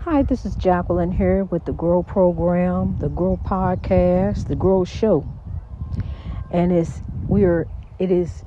Hi, this is Jacqueline here with the Grow Program, the Grow Podcast, the Grow Show, and it is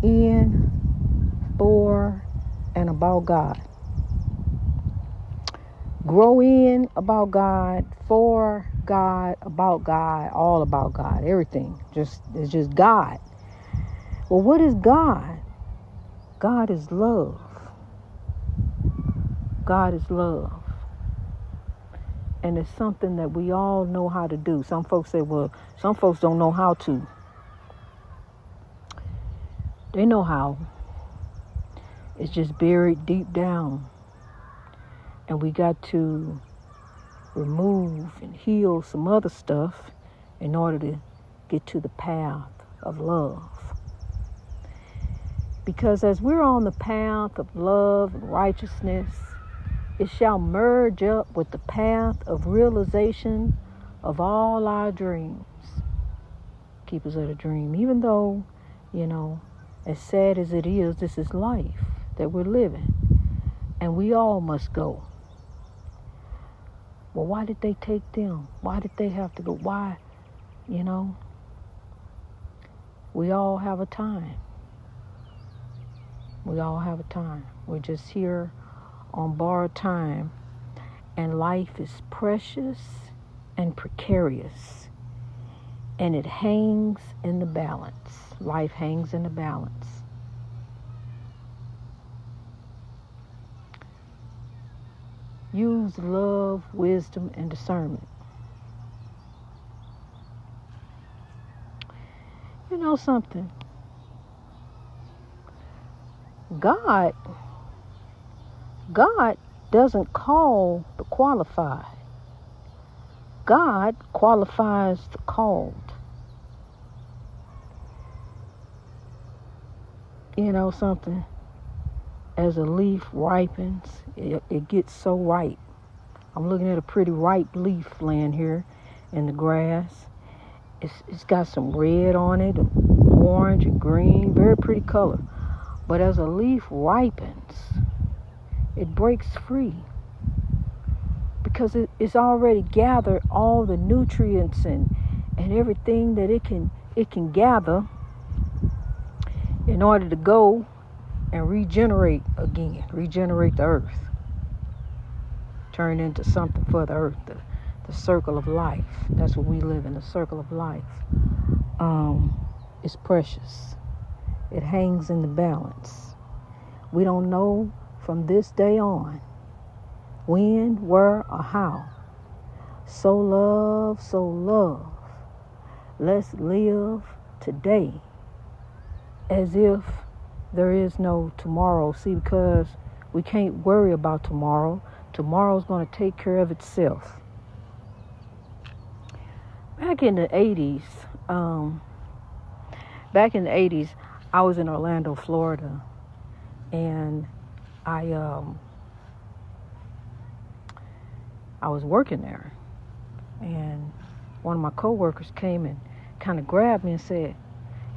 in, for, and about God. Grow in about God, for God, about God, all about God, everything. It's just God. Well, what is God? God is love. God is love. And it's something that we all know how to do. Some folks say, well, some folks don't know how to. They know how. It's just buried deep down. And we got to remove and heal some other stuff in order to get to the path of love. Because as we're on the path of love and righteousness, it shall merge up with the path of realization of all our dreams. Keepers of the dream. Even though, as sad as it is, this is life that we're living. And we all must go. Well, why did they take them? Why did they have to go? Why? We all have a time. We all have a time. We're just here on borrowed time. And life is precious and precarious. And it hangs in the balance. Life hangs in the balance. Use love, wisdom, and discernment. You know something? God doesn't call the qualified. God qualifies the called. You know something? As a leaf ripens, it gets so ripe. I'm looking at a pretty ripe leaf laying here in the grass. It's got some red on it, orange and green, very pretty color. But as a leaf ripens, it breaks free because it's already gathered all the nutrients and everything that it can gather in order to go and regenerate again, regenerate the earth, turn into something for the earth, the circle of life. That's what we live in, the circle of life. It's precious. It hangs in the balance. We don't know from this day on when, where, or how. So love. Let's live today as if there is no tomorrow. See, because we can't worry about tomorrow. Tomorrow's going to take care of itself. Back in the 80s, I was in Orlando, Florida, and I was working there, and one of my coworkers came and kind of grabbed me and said,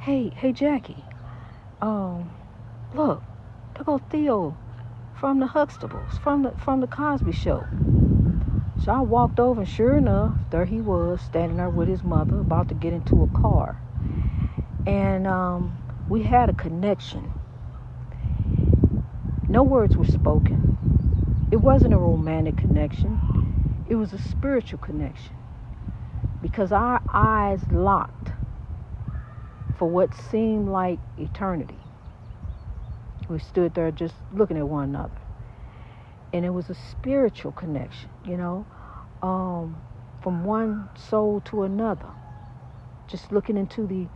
"Hey, Jackie, look, there go Theo from the Huxtables, from the Cosby Show." So I walked over, and sure enough, there he was, standing there with his mother, about to get into a car, and we had a connection. No words were spoken. It wasn't a romantic connection. It was a spiritual connection, because our eyes locked for what seemed like eternity. We stood there just looking at one another. And it was a spiritual connection, from one soul to another. Just looking into the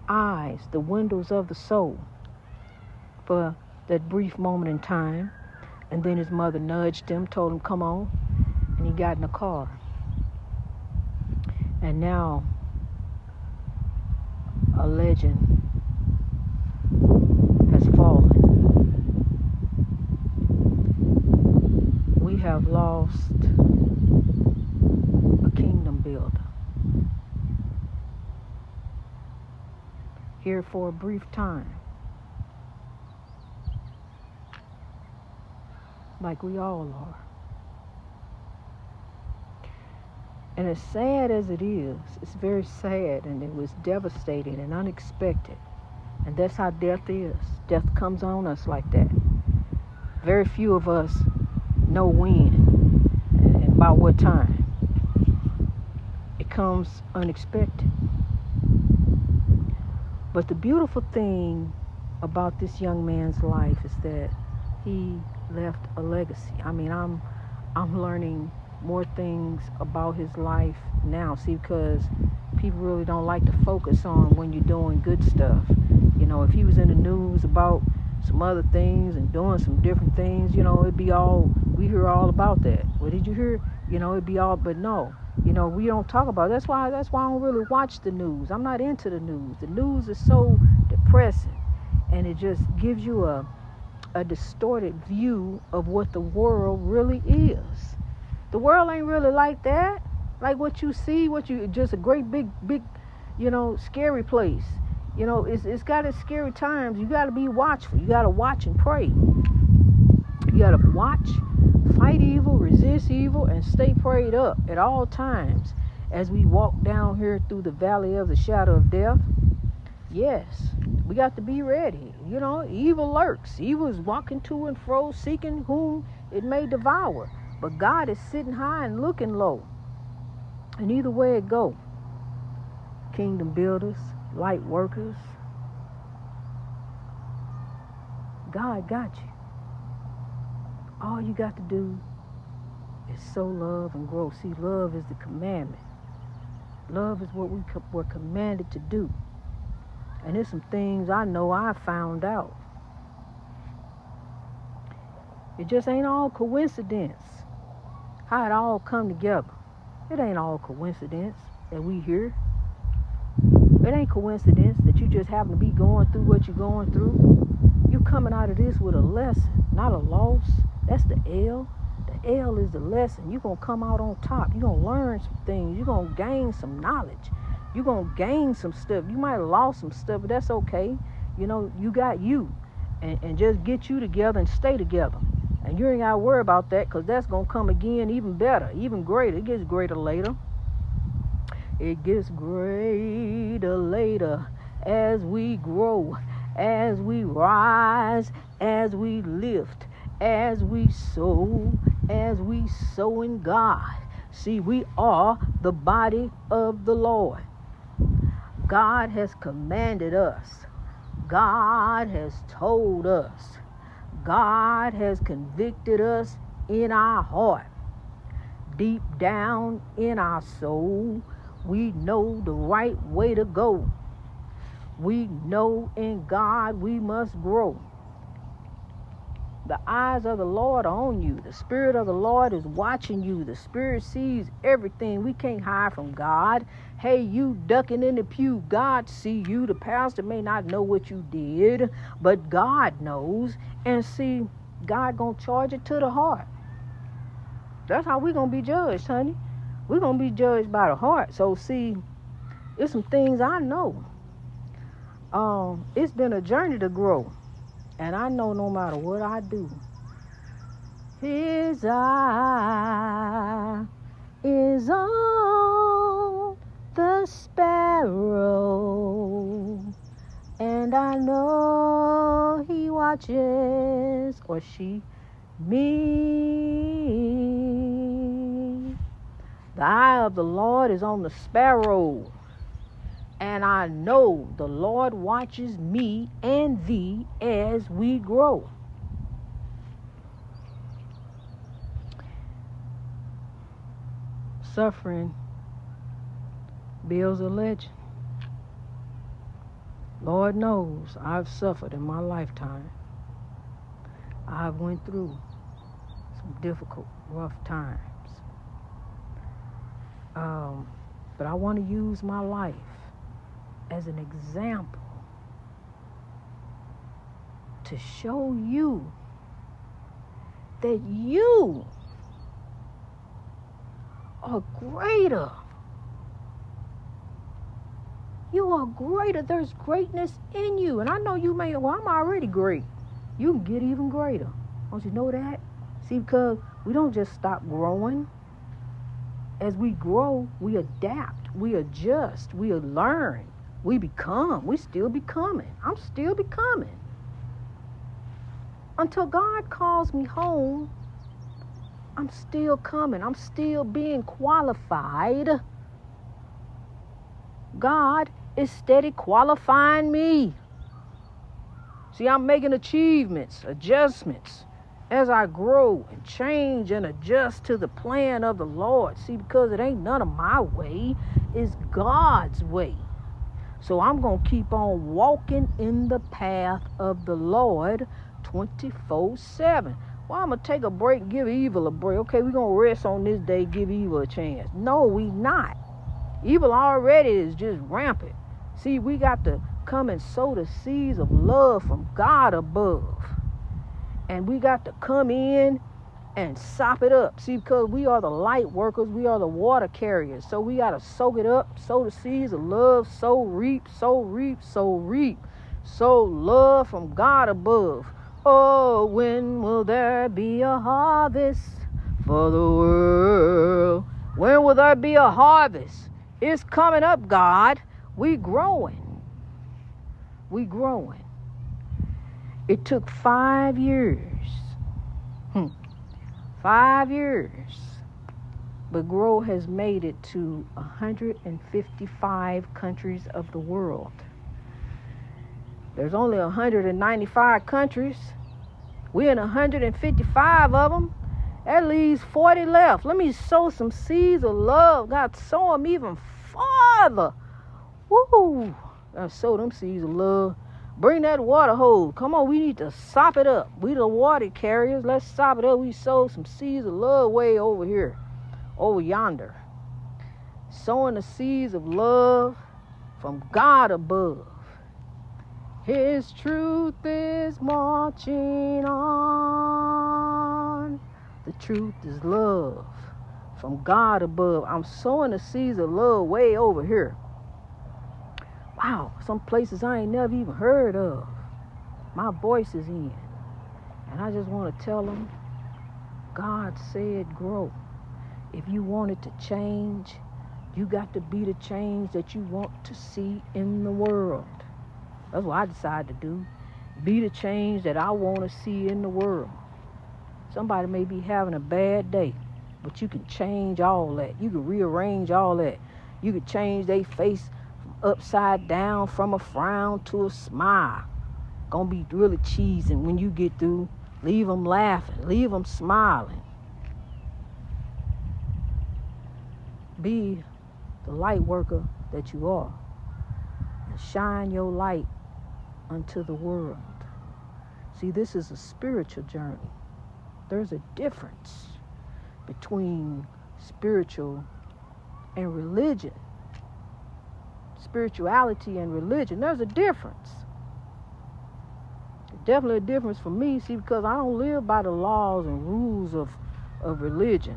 eyes, the windows of the soul for that brief moment in time. And then his mother nudged him, told him, "Come on." And he got in the car. And now a legend has fallen. We have lost a kingdom builder. Here for a brief time. Like we all are. And as sad as it is, it's very sad, and it was devastating and unexpected. And that's how death is. Death comes on us like that. Very few of us know when and about what time. It comes unexpected. But the beautiful thing about this young man's life is that he left a legacy. I mean, I'm learning more things about his life now. See, because people really don't like to focus on when you're doing good stuff. You know, if he was in the news about some other things and doing some different things, you know, it'd be all, we hear all about that. What did you hear? You know, it'd be all, but no, you know, we don't talk about it. That's why I don't really watch the news. I'm not into the news. The news is so depressing, and it just gives you a distorted view of what the world really is. The world ain't really like that. Like what you see, just a great big, you know, scary place. You know, it's got its scary times. You got to be watchful. You got to watch and pray. You got to watch, fight evil, resist evil, and stay prayed up at all times as we walk down here through the valley of the shadow of death. Yes, we got to be ready. You know, evil lurks. Evil is walking to and fro, seeking whom it may devour. But God is sitting high and looking low. And either way it go, kingdom builders, light workers, God got you. All you got to do is sow love and grow. See, love is the commandment. Love is what we're commanded to do. And there's some things I know I found out. It just ain't all coincidence how it all come together. It ain't all coincidence that we here. It ain't coincidence that you just happen to be going through what you're going through. You coming out of this with a lesson, not a loss. That's the L. The L is the lesson. You're going to come out on top. You're going to learn some things. You're going to gain some knowledge. You're going to gain some stuff. You might have lost some stuff, but that's okay. You know, you got you. And just get you together and stay together. And you ain't got to worry about that, because that's going to come again even better, even greater. It gets greater later. It gets greater later as we grow, as we rise, as we lift, as we sow in God. See, we are the body of the Lord. God has commanded us. God has told us. God has convicted us in our heart. Deep down in our soul, we know the right way to go. We know in God we must grow. The eyes of the Lord are on you. The Spirit of the Lord is watching you. The Spirit sees everything. We can't hide from God. Hey, you ducking in the pew, God see you. The pastor may not know what you did, but God knows. And see, God gonna charge it to the heart. That's how we gonna be judged, honey. We're gonna be judged by the heart. So see, there's some things I know. It's been a journey to grow. And I know no matter what I do, His eye is on the sparrow, and I know He watches, or she, me. The eye of the Lord is on the sparrow, and I know the Lord watches me and thee as we grow. Suffering builds a legend. Lord knows I've suffered in my lifetime. I've went through some difficult, rough times. But I want to use my life as an example to show you that you are greater. You are greater. There's greatness in you. And I know you may, well, I'm already great. You can get even greater. Don't you know that? See, because we don't just stop growing. As we grow, we adapt, we adjust, we learn, we become. We still becoming. I'm still becoming. Until God calls me home, I'm still coming. I'm still being qualified. God is steady qualifying me. See, I'm making achievements, adjustments as I grow and change and adjust to the plan of the Lord. See, because it ain't none of my way, it's God's way. So I'm going to keep on walking in the path of the Lord 24/7. Well, I'm going to take a break, give evil a break. Okay, we're going to rest on this day, give evil a chance. No, we not. Evil already is just rampant. See, we got to come and sow the seeds of love from God above. And we got to come in and sop it up. See, because we are the light workers, we are the water carriers. So we got to soak it up, sow the seeds of love, sow, reap, sow, reap, sow, reap. Sow love from God above. Oh, when will there be a harvest for the world? When will there be a harvest? It's coming up, God. We growing. We growing. It took 5 years. 5 years. But Grow has made it to 155 countries of the world. There's only 195 countries. We're in 155 of them. That leaves 40 left. Let me sow some seeds of love. God, sow them even farther. Woo! I sow them seeds of love. Bring that water hose. Come on, we need to sop it up. We the water carriers. Let's sop it up. We sow some seeds of love way over here, over yonder. Sowing the seeds of love from God above. His truth is marching on. The truth is love from God above. I'm sowing the seeds of love way over here. Wow, some places I ain't never even heard of. My voice is in. And I just want to tell them, God said grow. If you want it to change, you got to be the change that you want to see in the world. That's what I decided to do. Be the change that I want to see in the world. Somebody may be having a bad day, but you can change all that. You can rearrange all that. You can change their face from upside down, from a frown to a smile. Gonna be really cheesing when you get through. Leave them laughing. Leave them smiling. Be the light worker that you are. And shine your light unto the world. See, this is a spiritual journey. There's a difference between spiritual and religion. Spirituality and religion. There's a difference. Definitely a difference for me, see, because I don't live by the laws and rules of religion.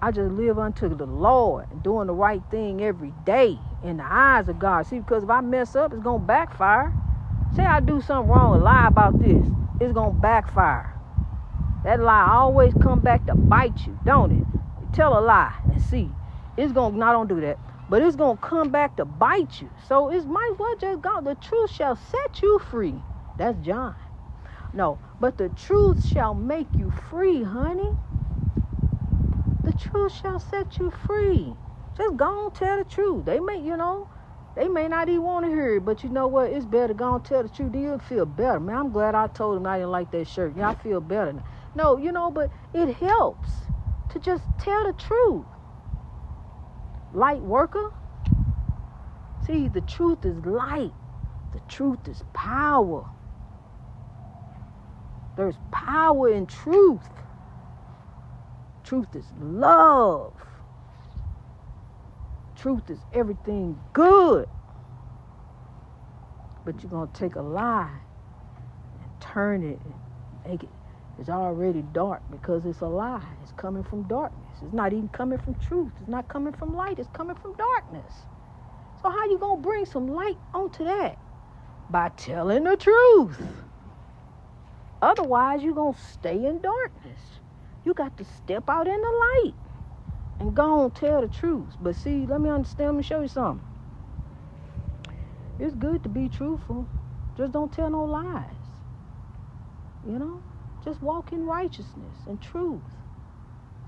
I just live unto the Lord and doing the right thing every day in the eyes of God. See, because if I mess up, it's going to backfire. Say I do something wrong and lie about this, it's going to backfire. That lie always come back to bite you, don't it? You tell a lie and see. It's going to, no, don't do that. But it's going to come back to bite you. So it might as well just go. The truth shall set you free. That's John. No, but the truth shall make you free, honey. The truth shall set you free. Just go and tell the truth. They may, they may not even want to hear it, but you know what? It's better to go and tell the truth. You'll feel better. Man, I'm glad I told him I didn't like that shirt. Yeah, I feel better now. No, but it helps to just tell the truth. Light worker. See, the truth is light. The truth is power. There's power in truth. Truth is love. Truth is everything good. But you're going to take a lie and turn it and make it. It's already dark because it's a lie. It's coming from darkness. It's not even coming from truth. It's not coming from light. It's coming from darkness. So how you going to bring some light onto that? By telling the truth. Otherwise, you're going to stay in darkness. You got to step out in the light and go on tell the truth. But see, let me show you something. It's good to be truthful. Just don't tell no lies. You know? Just walk in righteousness and truth.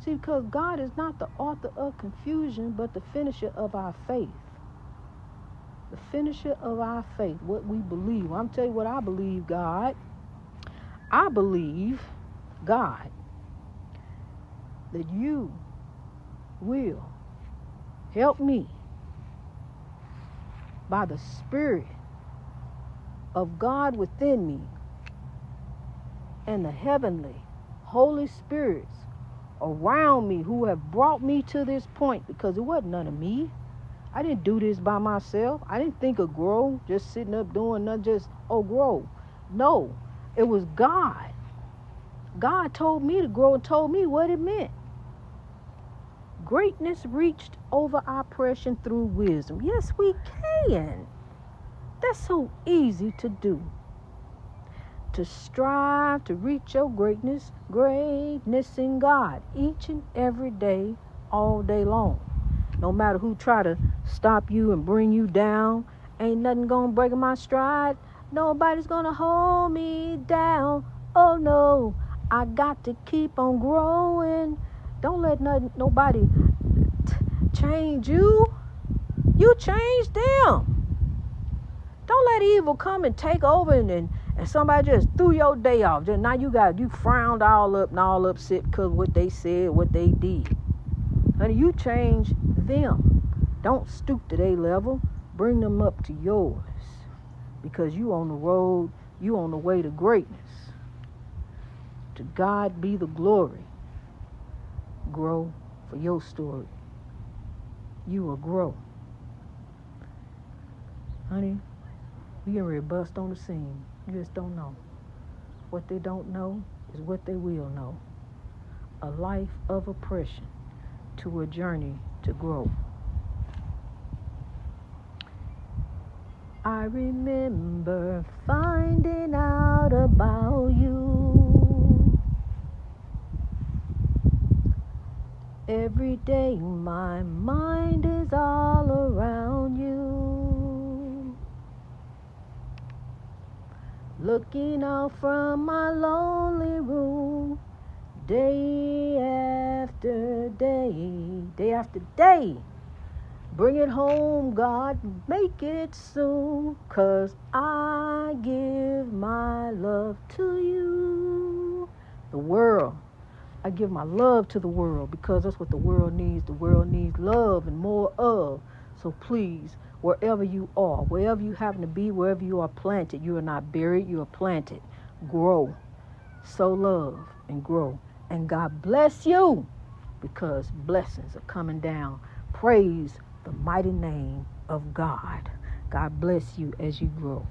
See, because God is not the author of confusion, but the finisher of our faith. The finisher of our faith, what we believe. I'm telling you what I believe, God. I believe, God, that you will help me by the Spirit of God within me and the heavenly Holy Spirits around me who have brought me to this point, because it wasn't none of me. I didn't do this by myself. I didn't think of grow, just sitting up doing nothing, just, grow. No, it was God. God told me to grow and told me what it meant. Greatness reached over oppression through wisdom. Yes, we can. That's so easy to do. To strive to reach your greatness in God, each and every day, all day long. No matter who try to stop you and bring you down, ain't nothing gonna break my stride. Nobody's gonna hold me down. Oh no, I got to keep on growing. Don't let nobody change you. You change them. Don't let evil come and take over and somebody just threw your day off. Just now you frowned all up and all upset because what they said, what they did. Honey, you change them. Don't stoop to their level. Bring them up to yours. Because you on the road, you on the way to greatness. To God be the glory. Grow for your story. You will grow. Honey, we getting ready to bust on the scene. You just don't know. What they don't know is what they will know. A life of oppression to a journey to grow. I remember finding out about you. Every day my mind is all around you. Looking out from my lonely room, day after day, day after day. Bring it home, God, make it soon, 'cause I give my love to you. The world. I give my love to the world because that's what the world needs. The world needs love and more of. So please, wherever you are, wherever you happen to be, wherever you are planted, you are not buried, you are planted. Grow. Sow love and grow. And God bless you because blessings are coming down. Praise the mighty name of God. God bless you as you grow.